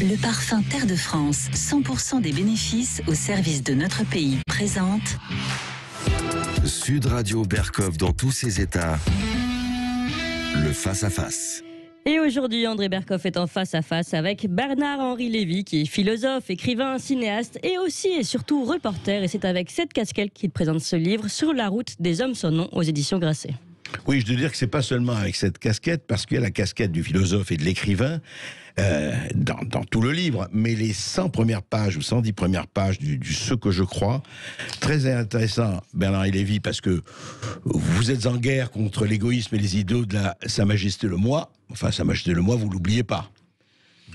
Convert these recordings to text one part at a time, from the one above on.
Le parfum Terre de France, 100% des bénéfices au service de notre pays, présente Sud Radio Berkov dans tous ses états. Le face-à-face. Et aujourd'hui, André Berkov est en face-à-face avec Bernard-Henri Lévy, qui est philosophe, écrivain, cinéaste et aussi et surtout reporter. Et c'est avec cette casquette qu'il présente ce livre, Sur la route des hommes sans nom, aux éditions Grasset. Oui, je dois dire que c'est pas seulement avec cette casquette, parce qu'il y a la casquette du philosophe et de l'écrivain dans tout le livre, mais les 100 premières pages ou 110 premières pages du Ce que je crois, très intéressant, Bernard Lévy, parce que vous êtes en guerre contre l'égoïsme et les idéaux de Sa Majesté le Moi. Enfin, Sa Majesté le Moi, vous l'oubliez pas.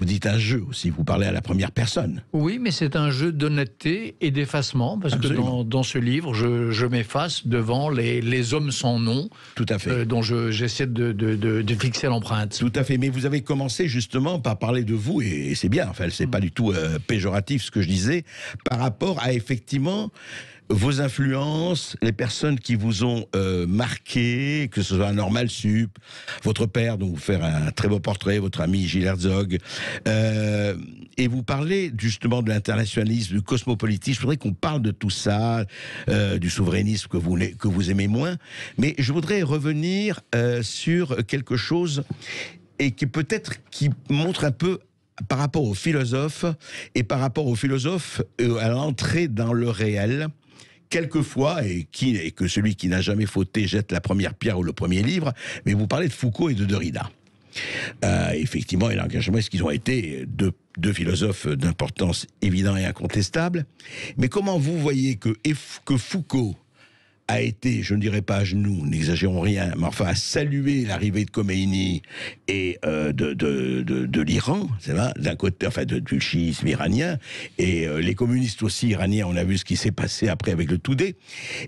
Vous dites un jeu aussi, vous parlez à la première personne. Oui, mais c'est un jeu d'honnêteté et d'effacement, parce Absolument. que dans ce livre, je m'efface devant les hommes sans nom, Tout à fait. dont j'essaie de fixer l'empreinte. Tout à fait, mais vous avez commencé justement par parler de vous, et c'est bien, enfin, c'est pas du tout péjoratif ce que je disais, par rapport à effectivement vos influences, les personnes qui vous ont marqué, que ce soit Normal Sup, votre père, dont vous faites un très beau portrait, votre ami Gilles Herzog, et vous parlez justement de l'internationalisme, du cosmopolitisme. Je voudrais qu'on parle de tout ça, du souverainisme que vous aimez moins, mais je voudrais revenir sur quelque chose et qui montre un peu par rapport aux philosophes et par rapport aux philosophes à l'entrée dans le réel. Quelquefois, et que celui qui n'a jamais fauté jette la première pierre ou le premier livre, mais vous parlez de Foucault et de Derrida. Effectivement, et l'engagement, est-ce qu'ils ont été deux philosophes d'importance évidente et incontestable. Mais comment vous voyez que Foucault a été, je ne dirais pas à genoux, n'exagérons rien, mais enfin à saluer l'arrivée de Khomeini et de l'Iran, c'est vrai, d'un côté, enfin du chiisme iranien, et les communistes aussi iraniens, on a vu ce qui s'est passé après avec le Toudé,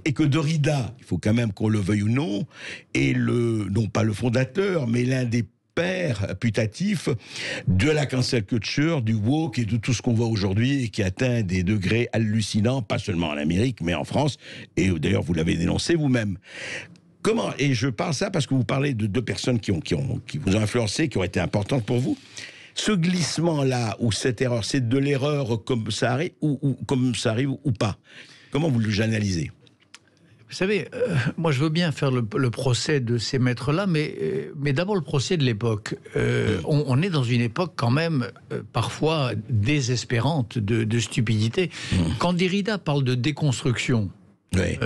et que Derrida, il faut quand même qu'on le veuille ou non, est non pas le fondateur, mais l'un des père putatif de la cancel culture, du woke et de tout ce qu'on voit aujourd'hui et qui atteint des degrés hallucinants, pas seulement en Amérique, mais en France, et d'ailleurs vous l'avez dénoncé vous-même. Comment, et je parle ça parce que vous parlez de deux personnes qui vous ont influencé, qui ont été importantes pour vous. Ce glissement-là, ou cette erreur, c'est de l'erreur comme ça arrive, comme ça arrive ou pas. Comment vous l'analysez ? Vous savez, moi je veux bien faire le procès de ces maîtres-là, mais d'abord le procès de l'époque. On est dans une époque quand même parfois désespérante de stupidité. Quand Derrida parle de déconstruction, oui.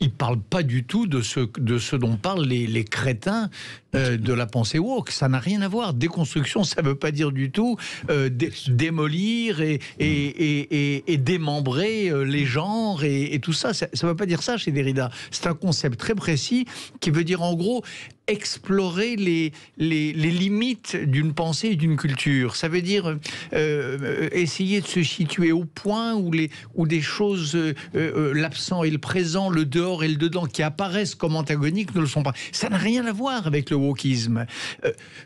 Il ne parle pas du tout de ce dont parlent les crétins de la pensée woke. Ça n'a rien à voir. Déconstruction, ça ne veut pas dire du tout démolir et démembrer les genres et tout ça. Ça ne veut pas dire ça chez Derrida. C'est un concept très précis qui veut dire en gros explorer les limites d'une pensée et d'une culture. Ça veut dire essayer de se situer au point où des choses, l'absent et le présent, le dehors et le dedans, qui apparaissent comme antagoniques, ne le sont pas. Ça n'a rien à voir avec le wokisme.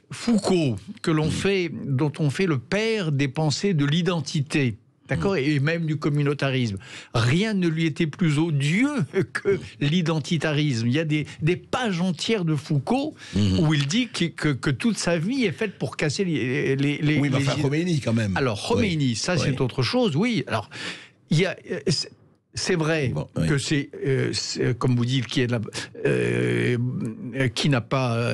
Foucault, dont on fait le père des pensées de l'identité, d'accord, et même du communautarisme. Rien ne lui était plus odieux que l'identitarisme. Il y a des pages entières de Foucault où il dit que toute sa vie est faite pour casser les oui, mais enfin, Khomeini quand même. Alors, Khomeini, oui. Ça c'est autre chose, oui. Alors, il y a... C'est vrai que c'est, comme vous dites, qui n'a pas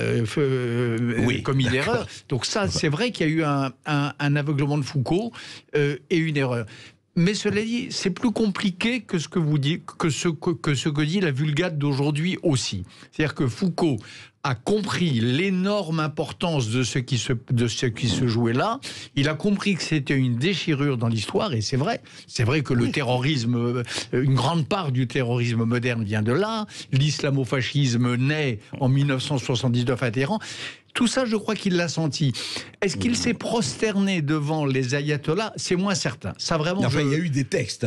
commis d'erreur. Donc ça, c'est vrai qu'il y a eu un aveuglement de Foucault et une erreur. Mais cela dit, c'est plus compliqué que ce que vous dites, que ce que dit la Vulgate d'aujourd'hui aussi. C'est-à-dire que Foucault a compris l'énorme importance de ce qui se jouait là. Il a compris que c'était une déchirure dans l'histoire, et c'est vrai. C'est vrai que le terrorisme, une grande part du terrorisme moderne vient de là. L'islamo-fascisme naît en 1979 à Téhéran. Tout ça, je crois qu'il l'a senti. Est-ce qu'il s'est prosterné devant les ayatollahs? C'est moins certain. Ça, vraiment. Enfin, il y a eu des textes.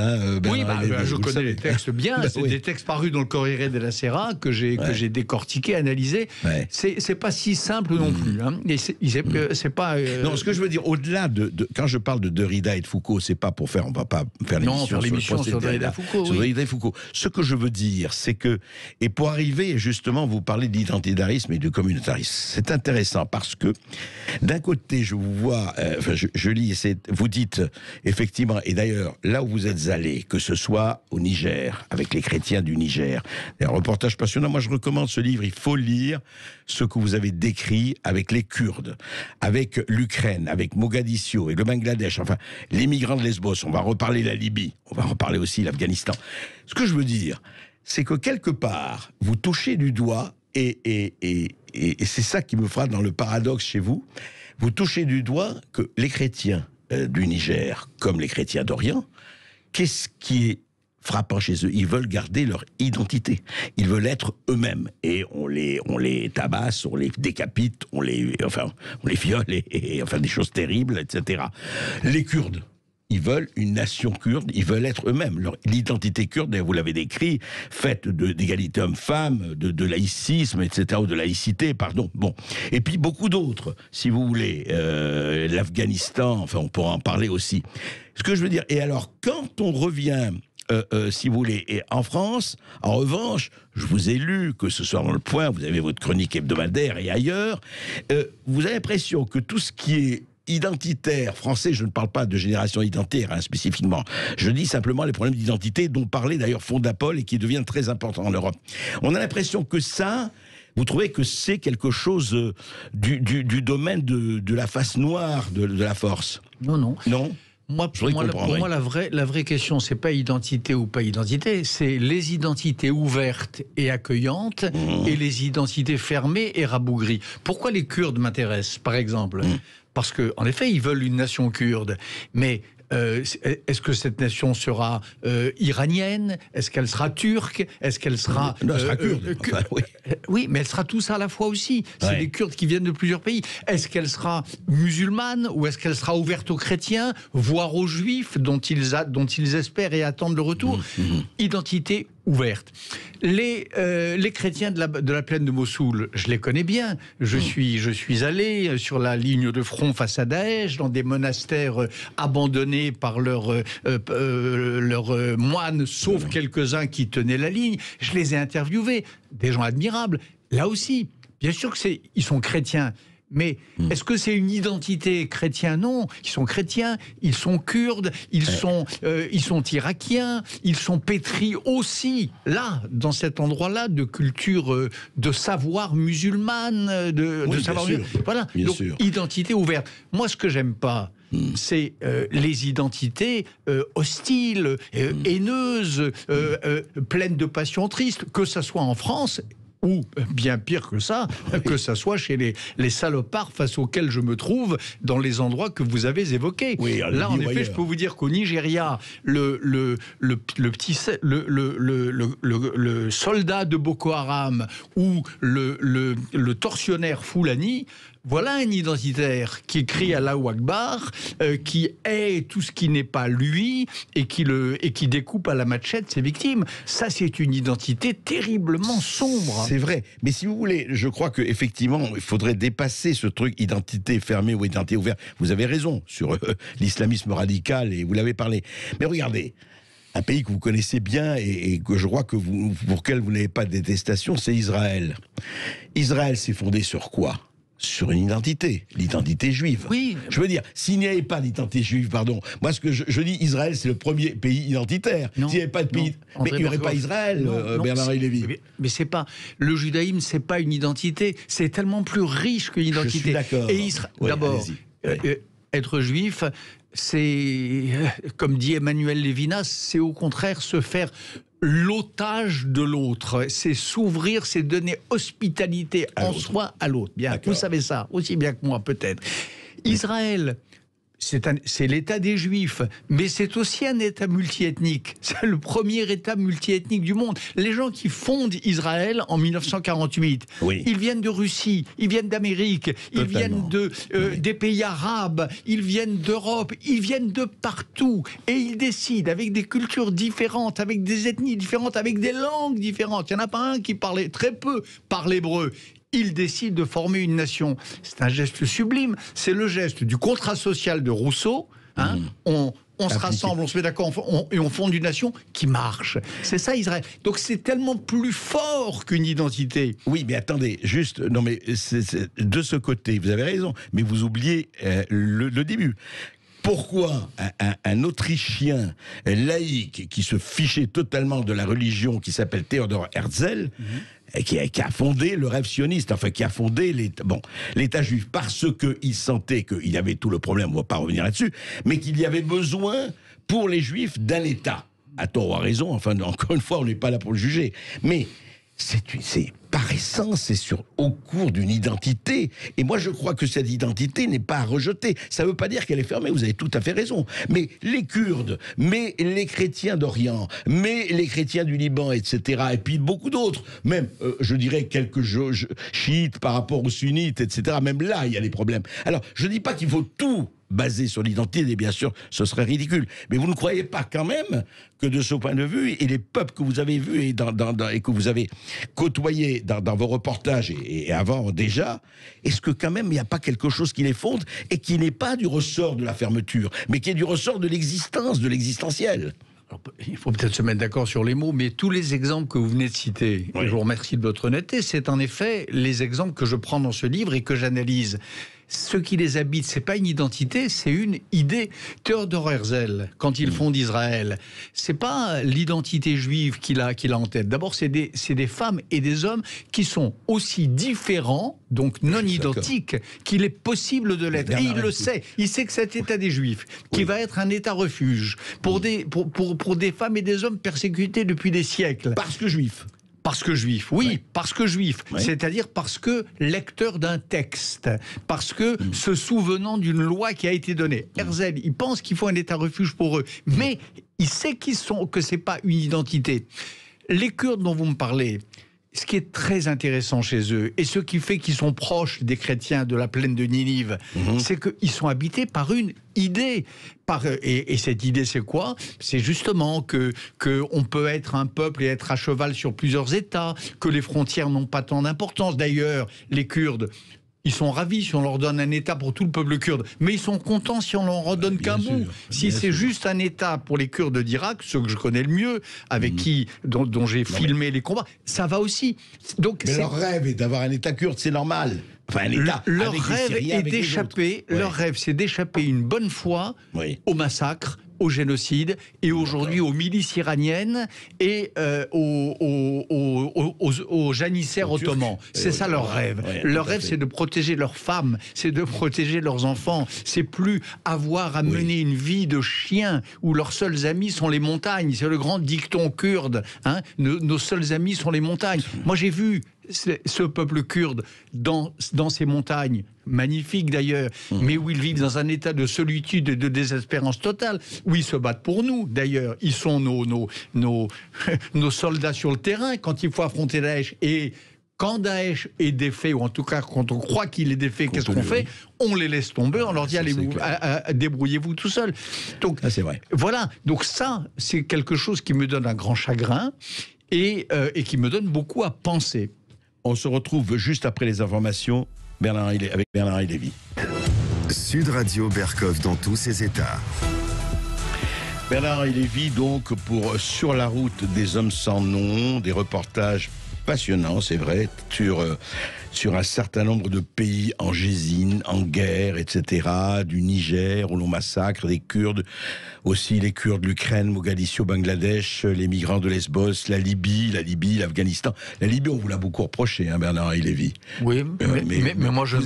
Oui, je connais les textes bien. C'est des textes parus dans le Corriere della Sera que j'ai décortiqués, analysés. Ouais. C'est pas si simple non plus. C'est pas. Non, ce que je veux dire, au-delà quand je parle de Derrida et de Foucault, c'est pas pour faire. On va pas faire l'émission sur Derrida Foucault. Sur Derrida et Foucault. Ce que je veux dire, c'est que, et pour arriver justement, vous parlez d'identitarisme et de communautarisme. C'est intéressant intéressant parce que d'un côté, je vous vois, je lis, vous dites effectivement, et d'ailleurs, là où vous êtes allé, que ce soit au Niger, avec les chrétiens du Niger, un reportage passionnant. Moi, je recommande ce livre. Il faut lire ce que vous avez décrit avec les Kurdes, avec l'Ukraine, avec Mogadiscio et le Bangladesh, enfin, les migrants de Lesbos. On va reparler la Libye, on va reparler aussi l'Afghanistan. Ce que je veux dire, c'est que quelque part, vous touchez du doigt, et c'est ça qui me frappe dans le paradoxe chez vous, vous touchez du doigt que les chrétiens du Niger, comme les chrétiens d'Orient, qu'est-ce qui est frappant chez eux? Ils veulent garder leur identité. Ils veulent être eux-mêmes. Et on les tabasse, on les décapite, on les viole, et enfin des choses terribles, etc. Les Kurdes, ils veulent une nation kurde, ils veulent être eux-mêmes. L'identité kurde, vous l'avez décrit, faite d'égalité homme-femme, de laïcisme, etc., ou de laïcité, pardon. Bon. Et puis beaucoup d'autres, si vous voulez. L'Afghanistan, enfin, on pourra en parler aussi. Ce que je veux dire, et alors, quand on revient... si vous voulez. Et en France, en revanche, je vous ai lu, que ce soit dans Le Point, vous avez votre chronique hebdomadaire et ailleurs, vous avez l'impression que tout ce qui est identitaire français, je ne parle pas de génération identitaire spécifiquement, je dis simplement les problèmes d'identité dont parlait d'ailleurs Fondapol et qui deviennent très importants en Europe. On a l'impression que ça... Vous trouvez que c'est quelque chose du domaine de la face noire de la force? Non. Non. Pour moi, la vraie question, c'est pas identité ou pas identité, c'est les identités ouvertes et accueillantes et les identités fermées et rabougries. Pourquoi les Kurdes m'intéressent, par exemple? Parce que, en effet, ils veulent une nation kurde, mais est-ce que cette nation sera iranienne? Est-ce qu'elle sera turque? Est-ce qu'elle sera... Non, elle sera kurde. Enfin, oui. Oui, mais elle sera tout ça à la fois aussi. C'est des Kurdes qui viennent de plusieurs pays. Est-ce qu'elle sera musulmane ou est-ce qu'elle sera ouverte aux chrétiens, voire aux juifs, dont ils espèrent et attendent le retour? Identité ouverte. Les chrétiens de la plaine de Mossoul, je les connais bien. Je suis allé sur la ligne de front face à Daesh, dans des monastères abandonnés par leurs moines, sauf quelques-uns qui tenaient la ligne. Je les ai interviewés, des gens admirables. Là aussi, bien sûr ils sont chrétiens. Mais est-ce que c'est une identité chrétienne? Non, ils sont chrétiens, ils sont kurdes, ils sont irakiens, ils sont pétris aussi, là, dans cet endroit-là, de culture, de savoir musulmane, de savoir... Voilà, donc sûr. Identité ouverte. Moi, ce que j'aime pas, c'est les identités hostiles, haineuses, pleines de passions tristes, que ça soit en France... ou, bien pire que ça soit chez les salopards face auxquels je me trouve dans les endroits que vous avez évoqués. Oui, là, en effet, je peux vous dire qu'au Nigeria, le soldat de Boko Haram ou le tortionnaire Foulani, voilà un identitaire qui crie Allahu Akbar, qui hait tout ce qui n'est pas lui et qui découpe à la machette ses victimes. Ça, c'est une identité terriblement sombre. C'est vrai, mais si vous voulez, je crois qu'effectivement, il faudrait dépasser ce truc identité fermée ou identité ouverte. Vous avez raison sur l'islamisme radical, et vous l'avez parlé. Mais regardez, un pays que vous connaissez bien et que je crois que pour lequel vous n'avez pas de détestation, c'est Israël. Israël s'est fondé sur quoi ? Sur une identité, l'identité juive. Oui. Je veux dire, s'il n'y avait pas d'identité juive, pardon, moi ce que je dis, Israël c'est le premier pays identitaire. S'il n'y avait pas de pays... mais il n'y aurait pas Israël, Bernard-Henri Lévy. Mais c'est pas... Le judaïsme, c'est pas une identité, c'est tellement plus riche qu'une identité. Je suis d'accord. Et d'abord, être juif, c'est, comme dit Emmanuel Lévinas, c'est au contraire se faire l'otage de l'autre, c'est s'ouvrir, c'est donner hospitalité en soi à l'autre. Bien, vous savez ça, aussi bien que moi peut-être. Israël, c'est l'État des Juifs, mais c'est aussi un État multiethnique. C'est le premier État multiethnique du monde. Les gens qui fondent Israël en 1948, ils viennent de Russie, ils viennent d'Amérique, ils viennent des pays arabes, ils viennent d'Europe, ils viennent de partout. Et ils décident, avec des cultures différentes, avec des ethnies différentes, avec des langues différentes. Il n'y en a pas un qui parlait très peu par l'hébreu. Ils décident de former une nation. C'est un geste sublime. C'est le geste du contrat social de Rousseau. On on se rassemble, on se met d'accord, et on fonde une nation qui marche. C'est ça Israël. Donc c'est tellement plus fort qu'une identité. Oui, mais attendez, juste, non mais de ce côté, vous avez raison, mais vous oubliez le début. Pourquoi un Autrichien laïque qui se fichait totalement de la religion, qui s'appelle Theodor Herzl, qui a fondé le rêve sioniste, enfin qui a fondé l'État juif, parce qu'il sentait qu'il y avait tout le problème, on ne va pas revenir là-dessus, mais qu'il y avait besoin pour les Juifs d'un État. À tort ou à raison, enfin encore une fois, on n'est pas là pour le juger, mais c'est par essence, c'est au cours d'une identité. Et moi, je crois que cette identité n'est pas à rejeter. Ça ne veut pas dire qu'elle est fermée, vous avez tout à fait raison. Mais les Kurdes, mais les chrétiens d'Orient, mais les chrétiens du Liban, etc., et puis beaucoup d'autres, même, je dirais, quelques chiites par rapport aux sunnites, etc., même là, il y a des problèmes. Alors, je ne dis pas qu'il faut tout basé sur l'identité, et bien sûr, ce serait ridicule. Mais vous ne croyez pas quand même que de ce point de vue, et les peuples que vous avez vus et que vous avez côtoyés dans vos reportages et avant déjà, est-ce que quand même il n'y a pas quelque chose qui les fonde et qui n'est pas du ressort de la fermeture, mais qui est du ressort de l'existence, de l'existentiel? Alors, il faut peut-être se mettre d'accord sur les mots, mais tous les exemples que vous venez de citer, je vous remercie de votre honnêteté, c'est en effet les exemples que je prends dans ce livre et que j'analyse. Ce qui les habite, c'est pas une identité, c'est une idée. Theodor Herzl, quand il fonde Israël, c'est pas l'identité juive qu'il a en tête. D'abord, c'est des femmes et des hommes qui sont aussi différents, donc non identiques, qu'il est possible de l'être. Et il le sait. Il sait que cet État des Juifs, qui va être un État refuge pour des femmes et des hommes persécutés depuis des siècles. Parce que juifs. Parce que juif, oui, parce que juif, c'est-à-dire parce que lecteur d'un texte, parce que se souvenant d'une loi qui a été donnée. Herzl, il pense qu'il faut un État refuge pour eux, mais il sait que c'est pas une identité. Les Kurdes dont vous me parlez, ce qui est très intéressant chez eux, et ce qui fait qu'ils sont proches des chrétiens de la plaine de Ninive, c'est qu'ils sont habités par une idée. Et cette idée, c'est quoi? C'est justement qu'on peut être un peuple et être à cheval sur plusieurs États, que les frontières n'ont pas tant d'importance. D'ailleurs, les Kurdes, ils sont ravis si on leur donne un État pour tout le peuple kurde, mais ils sont contents si on leur en donne qu'un bout. Si c'est juste un État pour les Kurdes d'Irak, ceux que je connais le mieux, avec dont j'ai filmé les combats, ça va aussi. Donc, mais leur rêve est d'avoir un État kurde, c'est normal. Enfin, un État leur rêve est d'échapper. Leur rêve, c'est d'échapper une bonne fois au massacre, au génocide et aujourd'hui aux milices iraniennes et aux janissaires ottomans. C'est ça leur rêve. Leur rêve, c'est de protéger leurs femmes, c'est de protéger leurs enfants. C'est plus avoir à mener une vie de chien où leurs seuls amis sont les montagnes. C'est le grand dicton kurde. Hein. Nos seuls amis sont les montagnes. Moi, j'ai vu ce peuple kurde dans ces montagnes, magnifiques d'ailleurs, mais où ils vivent dans un état de solitude et de désespérance totale, où ils se battent pour nous d'ailleurs. Ils sont nos soldats sur le terrain quand il faut affronter Daesh. Et quand Daesh est défait, ou en tout cas quand on croit qu'il est défait, qu'est-ce qu'on fait? On les laisse tomber, on leur dit allez, débrouillez-vous tout seul. Donc, c'est vrai. Voilà, donc ça, c'est quelque chose qui me donne un grand chagrin et qui me donne beaucoup à penser. On se retrouve juste après les informations avec Bernard-Henri Lévy. Sud Radio Berkov dans tous ses états. Bernard-Henri Lévy, donc, pour Sur la route des hommes sans nom, des reportages passionnants, c'est vrai, sur un certain nombre de pays en gésine, en guerre, etc., du Niger, où l'on massacre des Kurdes, aussi les Kurdes, l'Ukraine, Mogadiscio, Bangladesh, les migrants de Lesbos, la Libye, l'Afghanistan. La Libye, on vous l'a beaucoup reproché, hein, Bernard-Henri Lévy. Oui, mais moi je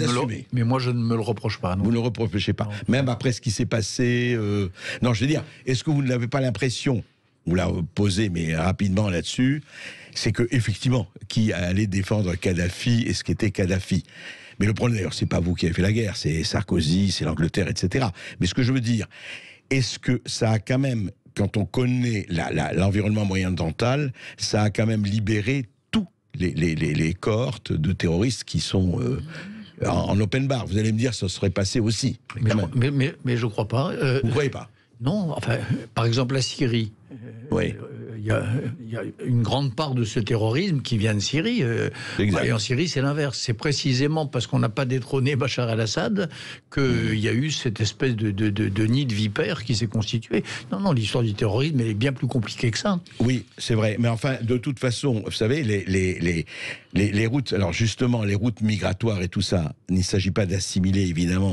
ne me le reproche pas. Non. Vous ne le reprochez pas. Non. Même après ce qui s'est passé... Non, je veux dire, est-ce que vous n'avez pas l'impression, vous la posez, mais rapidement là-dessus, c'est que effectivement, qui allait défendre Kadhafi et ce qu'était Kadhafi. Mais le problème d'ailleurs, c'est pas vous qui avez fait la guerre, c'est Sarkozy, c'est l'Angleterre, etc. Mais ce que je veux dire, est-ce que ça a quand même, quand on connaît l'environnement moyen-oriental, ça a quand même libéré tous les cohortes de terroristes qui sont en open bar? Vous allez me dire, ça serait passé aussi. Mais je crois pas. Vous ne croyez pas? Non, enfin, par exemple la Syrie. Oui. Il y a une grande part de ce terrorisme qui vient de Syrie. Et en Syrie, c'est l'inverse. C'est précisément parce qu'on n'a pas détrôné Bachar el-Assad qu'il y a eu cette espèce de nid de vipères qui s'est constitué. Non, l'histoire du terrorisme elle est bien plus compliquée que ça. Oui, c'est vrai. Mais enfin, de toute façon, vous savez, les routes, alors justement, les routes migratoires et tout ça, il ne s'agit pas d'assimiler, évidemment.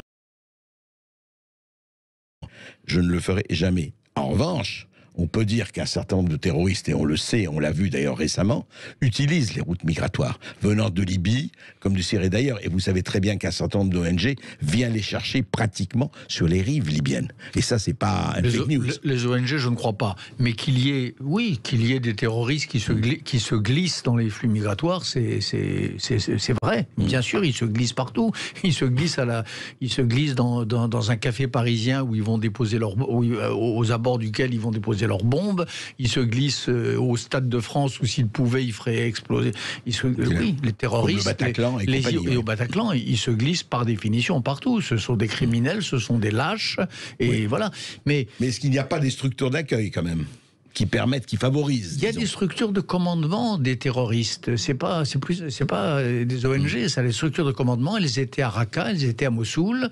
Je ne le ferai jamais. En revanche, on peut dire qu'un certain nombre de terroristes, et on le sait, on l'a vu d'ailleurs récemment, utilisent les routes migratoires, venant de Libye, comme du Syrie d'ailleurs. Et vous savez très bien qu'un certain nombre d'ONG vient les chercher pratiquement sur les rives libyennes. Et ça, c'est pas un fake news. Les ONG, je ne crois pas. Mais qu'il y ait des terroristes qui se glissent dans les flux migratoires, c'est vrai. Bien sûr, ils se glissent partout. Ils se glissent dans un café parisien où ils vont déposer aux abords duquel ils vont déposer leurs bombes, ils se glissent au Stade de France où s'ils pouvaient, ils feraient exploser. Oui, les terroristes, et au Bataclan, ils se glissent par définition partout. Ce sont des criminels, ce sont des lâches, et voilà. Mais est-ce qu'il n'y a pas des structures d'accueil quand même qui permettent, qui favorisent? Il y a des structures de commandement des terroristes. C'est pas des ONG, ça. Les structures de commandement, elles étaient à Raqqa, elles étaient à Mossoul.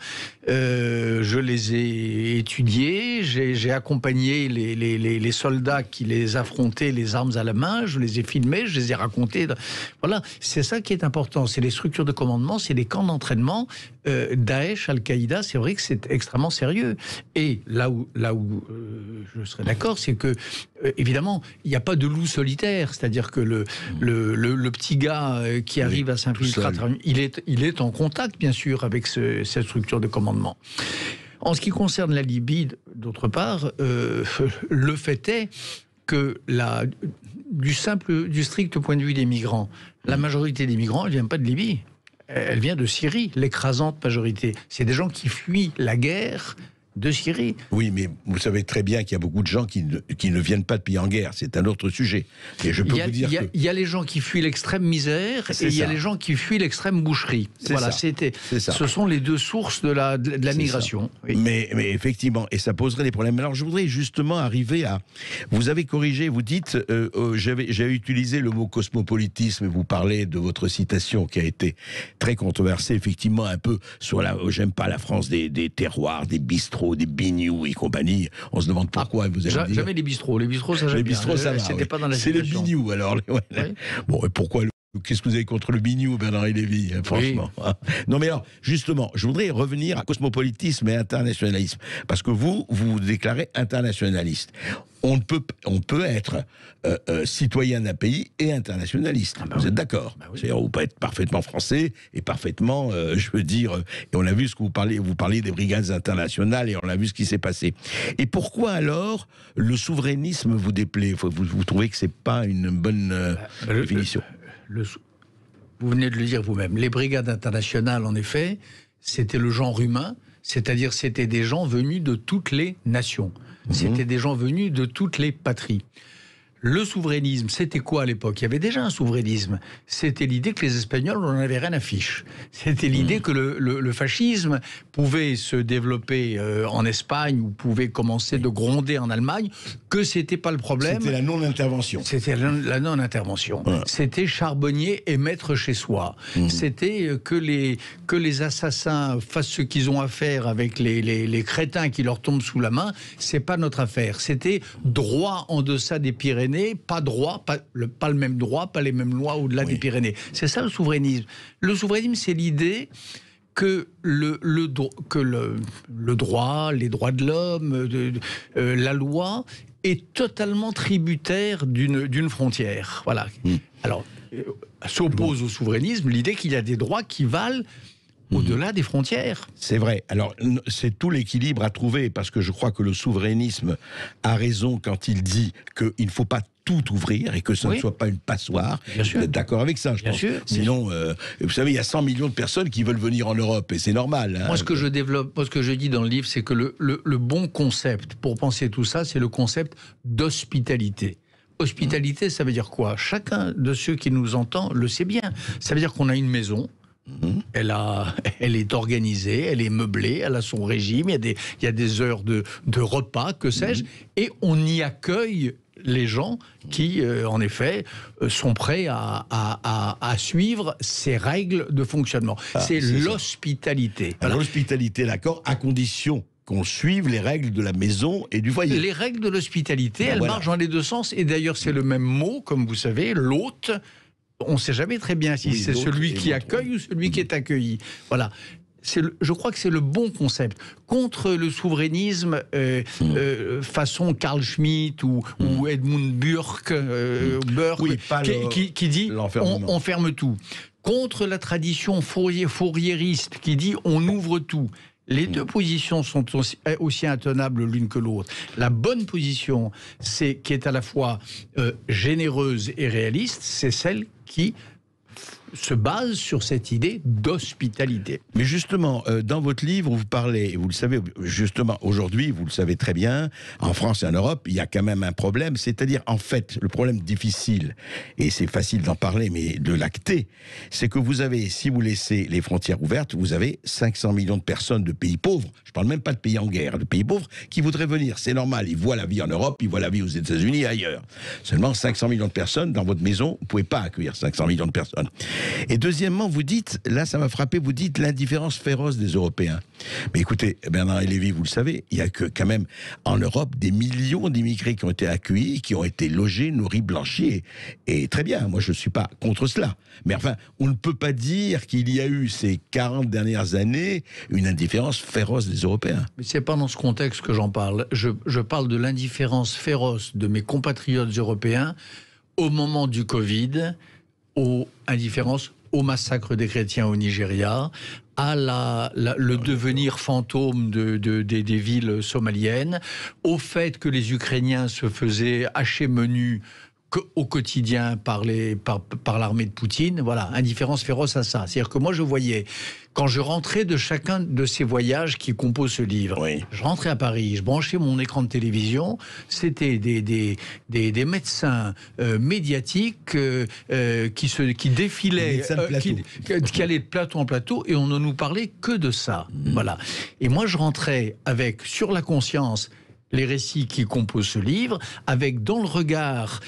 Je les ai étudiées. J'ai accompagné les soldats qui les affrontaient, les armes à la main. Je les ai filmés, je les ai racontés. Voilà, c'est ça qui est important. C'est les structures de commandement, c'est les camps d'entraînement. Daesh, Al-Qaïda, c'est vrai que c'est extrêmement sérieux. Et là où je serais d'accord, c'est que évidemment, il n'y a pas de loup solitaire, c'est-à-dire que le petit gars qui arrive à s'infiltrer, il est en contact, bien sûr, avec cette structure de commandement. En ce qui concerne la Libye, d'autre part, le fait est que du strict point de vue des migrants, la majorité des migrants, elle ne vient pas de Libye, elle vient de Syrie, l'écrasante majorité. C'est des gens qui fuient la guerre de Syrie. Oui, mais vous savez très bien qu'il y a beaucoup de gens qui ne viennent pas de pays en guerre. C'est un autre sujet. Et je peux vous dire il y a les gens qui fuient l'extrême misère et il y a les gens qui fuient l'extrême boucherie. Voilà, ce sont les deux sources de la migration. Oui. Mais effectivement, et ça poserait des problèmes. Alors je voudrais justement arriver à... Vous avez corrigé, vous dites, j'ai utilisé le mot cosmopolitisme et vous parlez de votre citation qui a été très controversée, effectivement, un peu sur j'aime pas la France des terroirs, des bistrots, des bignoux et compagnie. On se demande pourquoi. Vous allez dire... Jamais les bistrots. Les bistrots, ça j'aime bien. Ça va. C'était pas dans la C'est les bignoux, alors. Ouais. Oui. Bon, et pourquoi qu'est-ce que vous avez contre le bignou, Bernard-Henri Lévy, franchement? Oui. Non, mais alors, justement, je voudrais revenir à cosmopolitisme et internationalisme. Parce que vous déclarez internationaliste. On peut être citoyen d'un pays et internationaliste. Vous êtes d'accord? Oui. C'est-à-dire, on peut être parfaitement français et parfaitement, je veux dire, et on a vu ce que vous parliez des brigades internationales et on a vu ce qui s'est passé. Et pourquoi alors le souverainisme vous déplaît? Vous trouvez que c'est pas une bonne définition? Vous venez de le dire vous-même. Les brigades internationales, en effet, c'était le genre humain, c'est-à-dire c'était des gens venus de toutes les nations. C'était des gens venus de toutes les patries. Le souverainisme, c'était quoi à l'époque? Il y avait déjà un souverainisme. C'était l'idée que les Espagnols, on n'en avait rien à fiche. C'était l'idée que le fascisme pouvait se développer en Espagne ou pouvait commencer de gronder en Allemagne, que c'était pas le problème. C'était la non-intervention. C'était la non-intervention. Ouais. C'était charbonnier et mettre chez soi. C'était que les assassins fassent ce qu'ils ont à faire avec les crétins qui leur tombent sous la main. C'est pas notre affaire. C'était droit en deçà des Pyrénées. Pas le même droit, pas les mêmes lois au-delà des Pyrénées. C'est ça le souverainisme. Le souverainisme, c'est l'idée que le droit, les droits de l'homme, la loi est totalement tributaire d'une frontière. Voilà. Alors, s'oppose au souverainisme l'idée qu'il y a des droits qui valent au-delà des frontières. C'est vrai. Alors, c'est tout l'équilibre à trouver, parce que je crois que le souverainisme a raison quand il dit qu'il ne faut pas tout ouvrir et que ce ne soit pas une passoire. Bien sûr. Vous êtes d'accord avec ça, je pense. Sûr. Sinon, vous savez, il y a 100 millions de personnes qui veulent venir en Europe, et c'est normal. Hein. Moi, ce que je dis dans le livre, c'est que le bon concept pour penser tout ça, c'est le concept d'hospitalité. Hospitalité, ça veut dire quoi? Chacun de ceux qui nous entend le sait bien. Ça veut dire qu'on a une maison. Elle est organisée, elle est meublée, elle a son régime, il y a des heures de repas, que sais-je, et on y accueille les gens qui, en effet, sont prêts à suivre ces règles de fonctionnement. C'est l'hospitalité. Voilà. L'hospitalité, d'accord, à condition qu'on suive les règles de la maison et du foyer. Les règles de l'hospitalité, elles marchent dans les deux sens. Et d'ailleurs, c'est le même mot, comme vous savez, l'hôte. On ne sait jamais très bien si c'est celui qui accueille ou celui qui est accueilli. Voilà. Je crois que c'est le bon concept. Contre le souverainisme façon Carl Schmitt ou Edmund Burke, qui dit on ferme tout. Contre la tradition fourriériste qui dit on ouvre tout. Les deux positions sont aussi intenables l'une que l'autre. La bonne position, qui est à la fois généreuse et réaliste, c'est celle qui se base sur cette idée d'hospitalité. Mais justement, dans votre livre, vous parlez, vous le savez, justement, aujourd'hui, vous le savez très bien, en France et en Europe, il y a quand même un problème, c'est-à-dire, en fait, le problème difficile, et c'est facile d'en parler, mais de l'acter, c'est que vous avez, si vous laissez les frontières ouvertes, vous avez 500 millions de personnes de pays pauvres, je ne parle même pas de pays en guerre, de pays pauvres, qui voudraient venir. C'est normal, ils voient la vie en Europe, ils voient la vie aux États-Unis et ailleurs. Seulement 500 millions de personnes, dans votre maison, vous ne pouvez pas accueillir 500 millions de personnes. Et deuxièmement, vous dites, là ça m'a frappé, vous dites l'indifférence féroce des Européens. Mais écoutez, Bernard Lévy, vous le savez, il y a que quand même en Europe des millions d'immigrés qui ont été accueillis, qui ont été logés, nourris, blanchis. Et très bien, moi je ne suis pas contre cela. Mais enfin, on ne peut pas dire qu'il y a eu ces 40 dernières années une indifférence féroce des Européens. Mais c'est pas dans ce contexte que j'en parle. Je parle de l'indifférence féroce de mes compatriotes européens au moment du Covid, indifférence au massacre des chrétiens au Nigeria, à le devenir fantôme des villes somaliennes, au fait que les Ukrainiens se faisaient hacher menu au quotidien par l'armée de Poutine. Voilà, indifférence féroce à ça. C'est-à-dire que moi, je voyais, quand je rentrais de chacun de ces voyages qui composent ce livre, je rentrais à Paris, je branchais mon écran de télévision, c'était des médecins médiatiques qui défilaient, qui allaient de plateau en plateau, et on ne nous parlait que de ça. Voilà. Et moi, je rentrais avec, sur la conscience, les récits qui composent ce livre, avec dans le regard,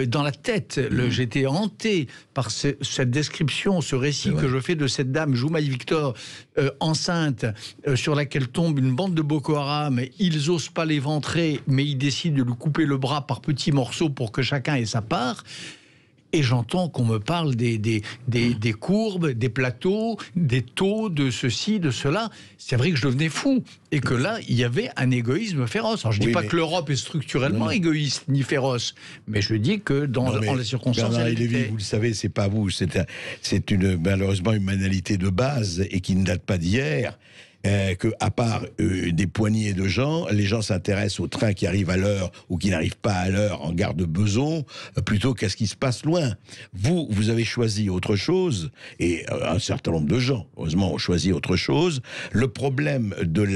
dans la tête, j'étais hanté par cette description, ce récit que je fais de cette dame, Joumaï Victor, enceinte, sur laquelle tombe une bande de Boko Haram. Ils n'osent pas l'éventrer, mais ils décident de lui couper le bras par petits morceaux pour que chacun ait sa part. Et j'entends qu'on me parle des courbes, des plateaux, des taux, de ceci, de cela. C'est vrai que je devenais fou. Et que là, il y avait un égoïsme féroce. Alors, je ne dis pas que l'Europe est structurellement égoïste ni féroce, mais je dis que dans les circonstances... Bernard Lévy, vous le savez, c'est pas vous. C'est malheureusement une banalité de base et qui ne date pas d'hier. Que, à part des poignées de gens, les gens s'intéressent aux trains qui arrivent à l'heure ou qui n'arrivent pas à l'heure en gare de Besançon, plutôt qu'à ce qui se passe loin. Vous avez choisi autre chose, et un certain nombre de gens, heureusement, ont choisi autre chose. Le problème de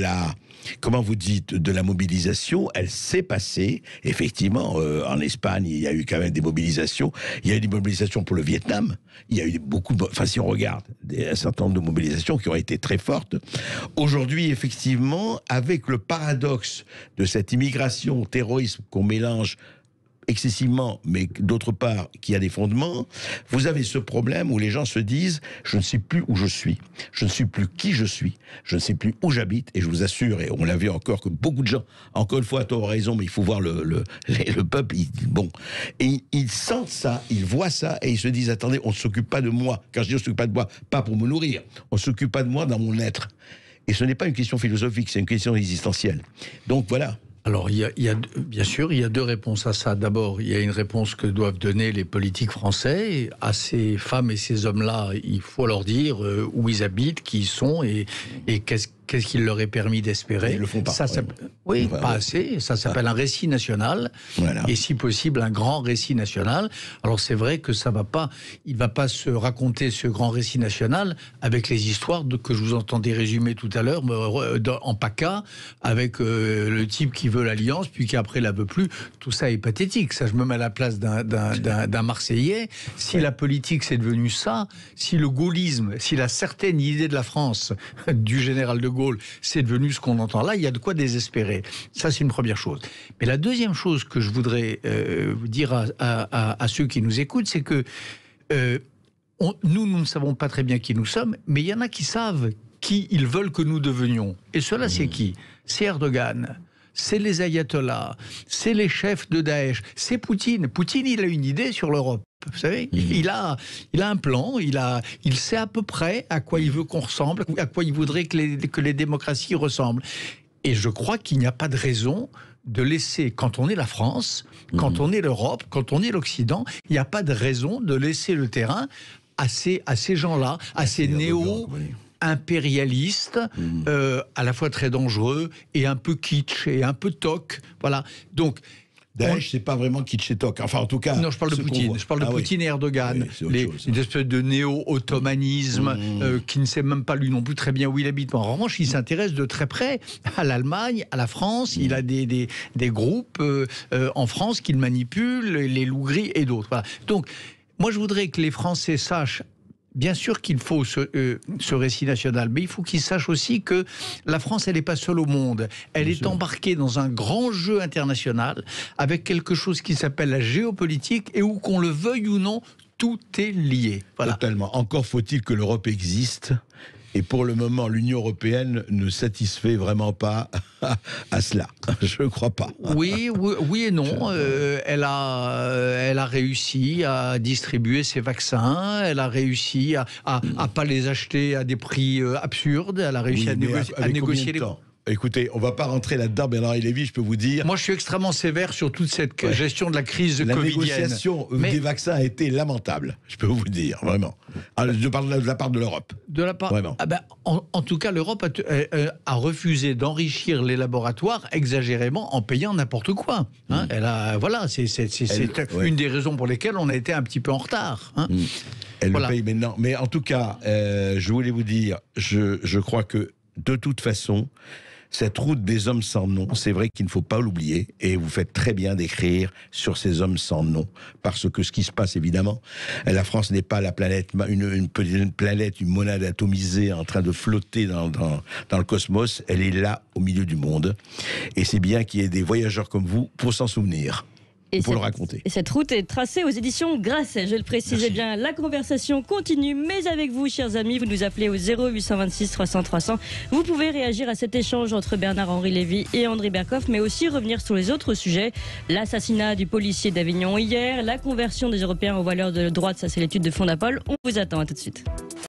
comment vous dites, de la mobilisation, elle s'est passée. Effectivement, en Espagne, il y a eu quand même des mobilisations. Il y a eu des mobilisations pour le Vietnam. Il y a eu si on regarde, un certain nombre de mobilisations qui ont été très fortes. Aujourd'hui, effectivement, avec le paradoxe de cette immigration, terrorisme qu'on mélange excessivement, mais d'autre part, qui a des fondements, vous avez ce problème où les gens se disent « je ne sais plus où je suis, je ne sais plus qui je suis, je ne sais plus où j'habite », et je vous assure, et on l'a vu encore, que beaucoup de gens, encore une fois, tu as raison, mais il faut voir le peuple, et ils sentent ça, ils voient ça, et ils se disent « attendez, on ne s'occupe pas de moi », quand je dis « on ne s'occupe pas de moi », pas pour me nourrir, on ne s'occupe pas de moi dans mon être. Et ce n'est pas une question philosophique, c'est une question existentielle. Donc voilà. Alors, bien sûr, il y a deux réponses à ça. D'abord, il y a une réponse que doivent donner les politiques français. À ces femmes et ces hommes-là, il faut leur dire où ils habitent, qui ils sont et qu'est-ce qu'il leur est permis d'espérer. Ils le font pas. Oui, pas assez. Ça s'appelle un récit national. Voilà. Et si possible, un grand récit national. Alors c'est vrai que il va pas se raconter ce grand récit national avec les histoires que je vous entendais résumer tout à l'heure en PACA, avec le type qui veut l'alliance, puis qui après la veut plus. Tout ça est pathétique. Ça, je me mets à la place d'un Marseillais. Si la politique c'est devenu ça, si le gaullisme, si la certaine idée de la France du général de Gaulle Gaulle, c'est devenu ce qu'on entend là, il y a de quoi désespérer. Ça, c'est une première chose. Mais la deuxième chose que je voudrais dire à ceux qui nous écoutent, c'est que nous ne savons pas très bien qui nous sommes, mais il y en a qui savent qui ils veulent que nous devenions. Et cela, c'est qui? C'est Erdogan. C'est les ayatollahs, c'est les chefs de Daesh, c'est Poutine. Poutine, il a une idée sur l'Europe. Vous savez, il a un plan, il sait à peu près à quoi il veut qu'on ressemble, à quoi il voudrait que les démocraties ressemblent. Et je crois qu'il n'y a pas de raison de laisser, quand on est la France, quand on est l'Europe, quand on est l'Occident, il n'y a pas de raison de laisser le terrain à ces gens-là, à ces néo-impérialistes, à la fois très dangereux et un peu kitsch et un peu toc. Voilà. Donc, Daesh, c'est pas vraiment kitsch et toc. Enfin, en tout cas. Non, je parle de Poutine. Je parle de Poutine et Erdogan. Oui, une espèce de néo-ottomanisme qui ne sait même pas lui non plus très bien où il habite. En revanche, il s'intéresse de très près à l'Allemagne, à la France. Il a des groupes en France qu'il manipule, les loups gris et d'autres. Voilà. Donc, moi, je voudrais que les Français sachent. Bien sûr qu'il faut ce récit national, mais il faut qu'ils sachent aussi que la France, elle n'est pas seule au monde. Elle est embarquée dans un grand jeu international avec quelque chose qui s'appelle la géopolitique et où, qu'on le veuille ou non, tout est lié. Voilà. Totalement. Encore faut-il que l'Europe existe. Et pour le moment, l'Union européenne ne satisfait vraiment pas à cela. Je ne crois pas. Oui et non. Elle a réussi à distribuer ses vaccins. Elle a réussi à pas les acheter à des prix absurdes. Elle a réussi à négocier les... Écoutez, on ne va pas rentrer là-dedans, Bernard-Henri Lévy, je peux vous dire... Moi, je suis extrêmement sévère sur toute cette gestion de la crise covidienne. La négociation des vaccins a été lamentable, je peux vous le dire, vraiment. Je parle de la part de l'Europe. De la part... Vraiment. En tout cas, l'Europe a refusé d'enrichir les laboratoires exagérément en payant n'importe quoi. Hein. C'est une des raisons pour lesquelles on a été un petit peu en retard. Hein. Elle le paye maintenant. Mais en tout cas, je voulais vous dire, je crois que de toute façon... Cette route des hommes sans nom, c'est vrai qu'il ne faut pas l'oublier, et vous faites très bien d'écrire sur ces hommes sans nom, parce que ce qui se passe évidemment, la France n'est pas la planète, une planète, une monade atomisée en train de flotter dans le cosmos, elle est là au milieu du monde, et c'est bien qu'il y ait des voyageurs comme vous pour s'en souvenir. Pour le raconter. Et cette route est tracée aux éditions Grasset, je le précisais bien. La conversation continue, mais avec vous, chers amis, vous nous appelez au 0826 300 300. Vous pouvez réagir à cet échange entre Bernard-Henri Lévy et André Berkoff, mais aussi revenir sur les autres sujets. L'assassinat du policier d'Avignon hier, la conversion des Européens aux valeurs de droite, ça c'est l'étude de Fondapol. On vous attend, à tout de suite.